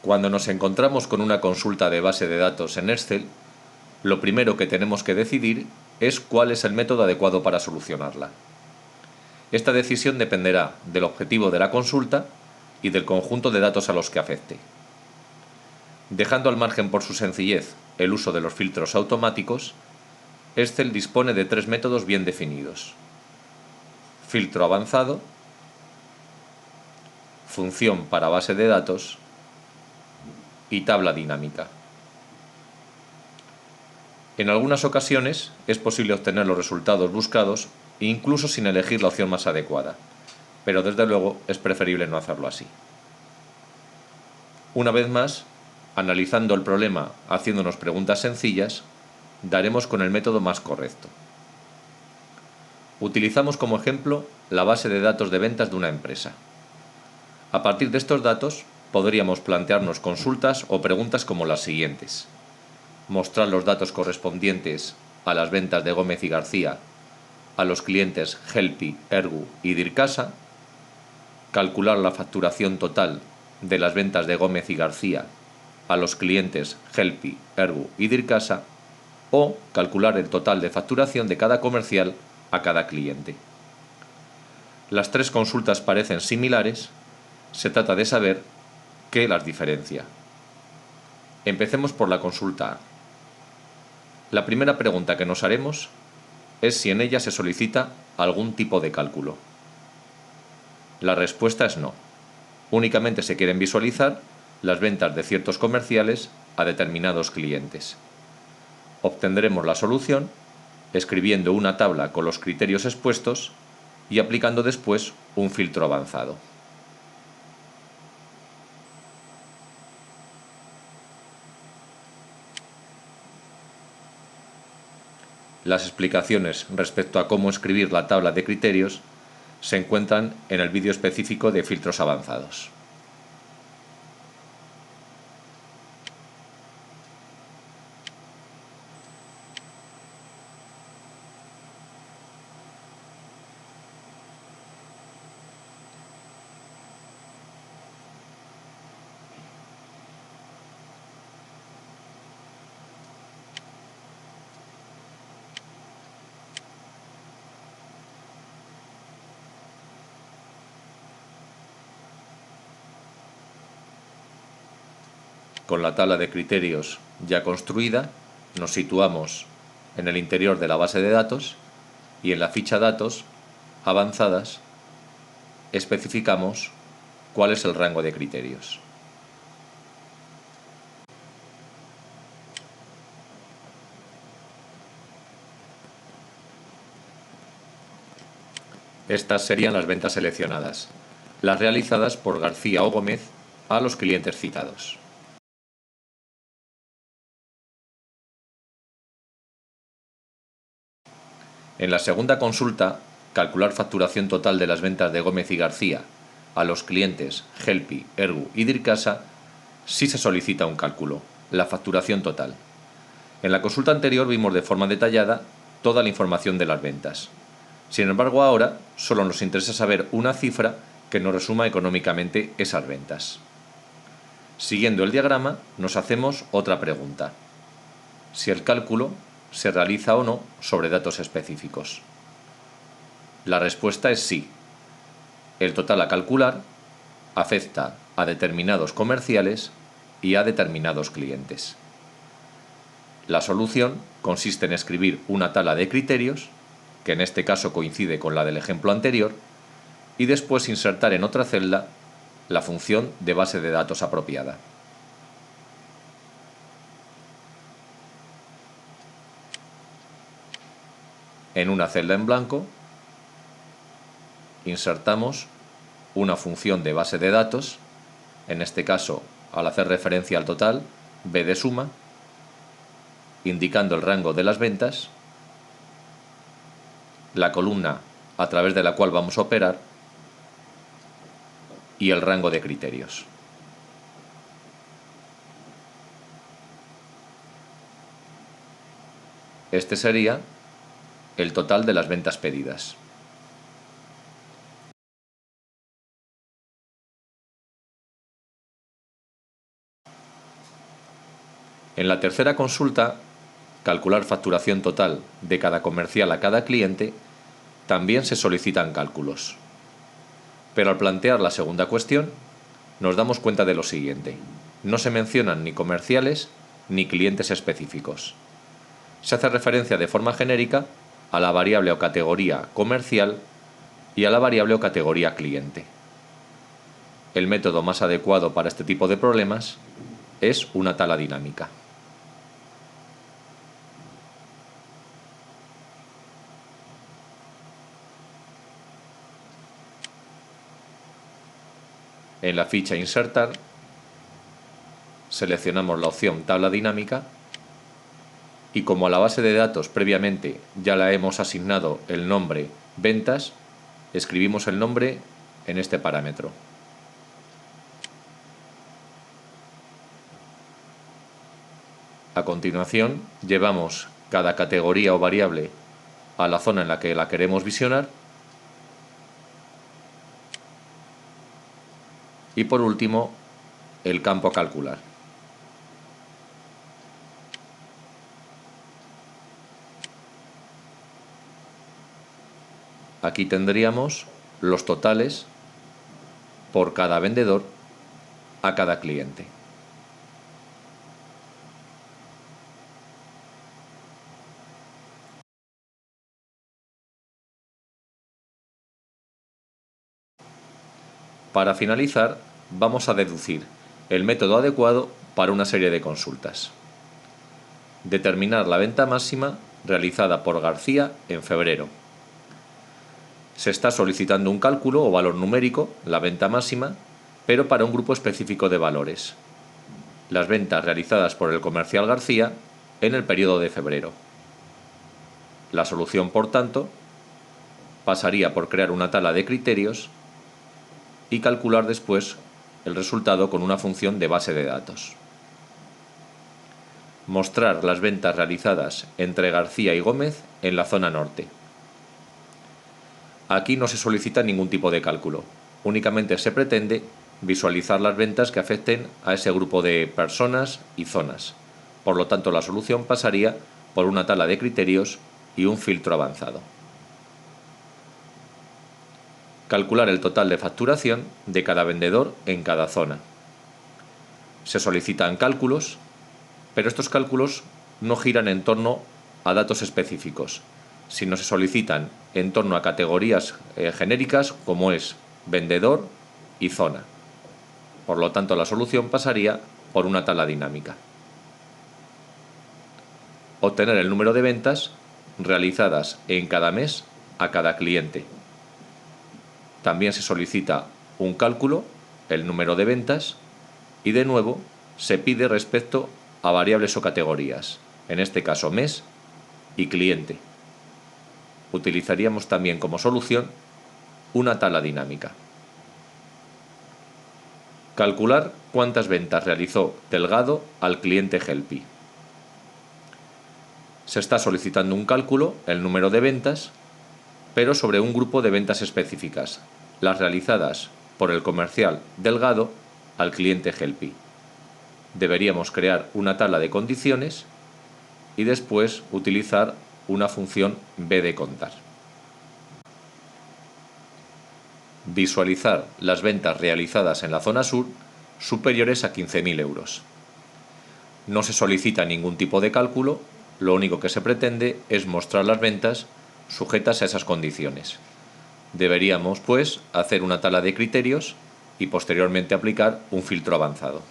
Cuando nos encontramos con una consulta de base de datos en Excel, lo primero que tenemos que decidir es cuál es el método adecuado para solucionarla. Esta decisión dependerá del objetivo de la consulta y del conjunto de datos a los que afecte. Dejando al margen por su sencillez el uso de los filtros automáticos, Excel dispone de 3 métodos bien definidos: filtro avanzado, función para base de datos y tabla dinámica. En algunas ocasiones es posible obtener los resultados buscados incluso sin elegir la opción más adecuada, pero desde luego es preferible no hacerlo así. Una vez más, analizando el problema haciéndonos preguntas sencillas, daremos con el método más correcto. Utilizamos como ejemplo la base de datos de ventas de una empresa. A partir de estos datos, podríamos plantearnos consultas o preguntas como las siguientes: mostrar los datos correspondientes a las ventas de Gómez y García a los clientes Helpi, Ergu y Dircasa, calcular la facturación total de las ventas de Gómez y García a los clientes Helpi, Ergu y Dircasa, o calcular el total de facturación de cada comercial a cada cliente. Las 3 consultas parecen similares, se trata de saber qué las diferencia. Empecemos por la consulta A. La primera pregunta que nos haremos es si en ella se solicita algún tipo de cálculo. La respuesta es no. Únicamente se quieren visualizar las ventas de ciertos comerciales a determinados clientes. Obtendremos la solución escribiendo una tabla con los criterios expuestos y aplicando después un filtro avanzado. Las explicaciones respecto a cómo escribir la tabla de criterios se encuentran en el vídeo específico de filtros avanzados. Con la tabla de criterios ya construida, nos situamos en el interior de la base de datos y en la ficha Datos avanzadas especificamos cuál es el rango de criterios. Estas serían las ventas seleccionadas, las realizadas por García o Gómez a los clientes citados. En la segunda consulta, calcular facturación total de las ventas de Gómez y García a los clientes Helpi, Ergu y Dircasa, sí se solicita un cálculo, la facturación total. En la consulta anterior vimos de forma detallada toda la información de las ventas. Sin embargo, ahora solo nos interesa saber una cifra que nos resuma económicamente esas ventas. Siguiendo el diagrama, nos hacemos otra pregunta: si el cálculo se realiza o no sobre datos específicos. La respuesta es sí. El total a calcular afecta a determinados comerciales y a determinados clientes. La solución consiste en escribir una tabla de criterios, que en este caso coincide con la del ejemplo anterior, y después insertar en otra celda la función de base de datos apropiada. En una celda en blanco, insertamos una función de base de datos, en este caso, al hacer referencia al total, b de suma, indicando el rango de las ventas, la columna a través de la cual vamos a operar y el rango de criterios. Este sería el total de las ventas pedidas. En la tercera consulta, calcular facturación total de cada comercial a cada cliente, también se solicitan cálculos. Pero al plantear la segunda cuestión, nos damos cuenta de lo siguiente: no se mencionan ni comerciales ni clientes específicos. Se hace referencia de forma genérica a la variable o categoría comercial y a la variable o categoría cliente. El método más adecuado para este tipo de problemas es una tabla dinámica. En la ficha Insertar, seleccionamos la opción Tabla dinámica y como a la base de datos previamente ya la hemos asignado el nombre ventas, escribimos el nombre en este parámetro. A continuación, llevamos cada categoría o variable a la zona en la que la queremos visionar. Y por último, el campo a calcular. Aquí tendríamos los totales por cada vendedor a cada cliente. Para finalizar, vamos a deducir el método adecuado para una serie de consultas. Determinar la venta máxima realizada por García en febrero. Se está solicitando un cálculo o valor numérico, la venta máxima, pero para un grupo específico de valores. Las ventas realizadas por el comercial García en el periodo de febrero. La solución, por tanto, pasaría por crear una tabla de criterios y calcular después el resultado con una función de base de datos. Mostrar las ventas realizadas entre García y Gómez en la zona norte. Aquí no se solicita ningún tipo de cálculo, únicamente se pretende visualizar las ventas que afecten a ese grupo de personas y zonas. Por lo tanto, la solución pasaría por una tabla de criterios y un filtro avanzado. Calcular el total de facturación de cada vendedor en cada zona. Se solicitan cálculos, pero estos cálculos no giran en torno a datos específicos, sino se solicitan en torno a categorías genéricas como es vendedor y zona. Por lo tanto, la solución pasaría por una tabla dinámica. Obtener el número de ventas realizadas en cada mes a cada cliente. También se solicita un cálculo, el número de ventas, y de nuevo se pide respecto a variables o categorías, en este caso mes y cliente. Utilizaríamos también como solución una tabla dinámica. Calcular cuántas ventas realizó Delgado al cliente Helpi. Se está solicitando un cálculo, el número de ventas, pero sobre un grupo de ventas específicas, las realizadas por el comercial Delgado al cliente Helpi. Deberíamos crear una tabla de condiciones y después utilizar una función B de contar. Visualizar las ventas realizadas en la zona sur superiores a 15.000 euros. No se solicita ningún tipo de cálculo, lo único que se pretende es mostrar las ventas sujetas a esas condiciones. Deberíamos, pues, hacer una tabla de criterios y posteriormente aplicar un filtro avanzado.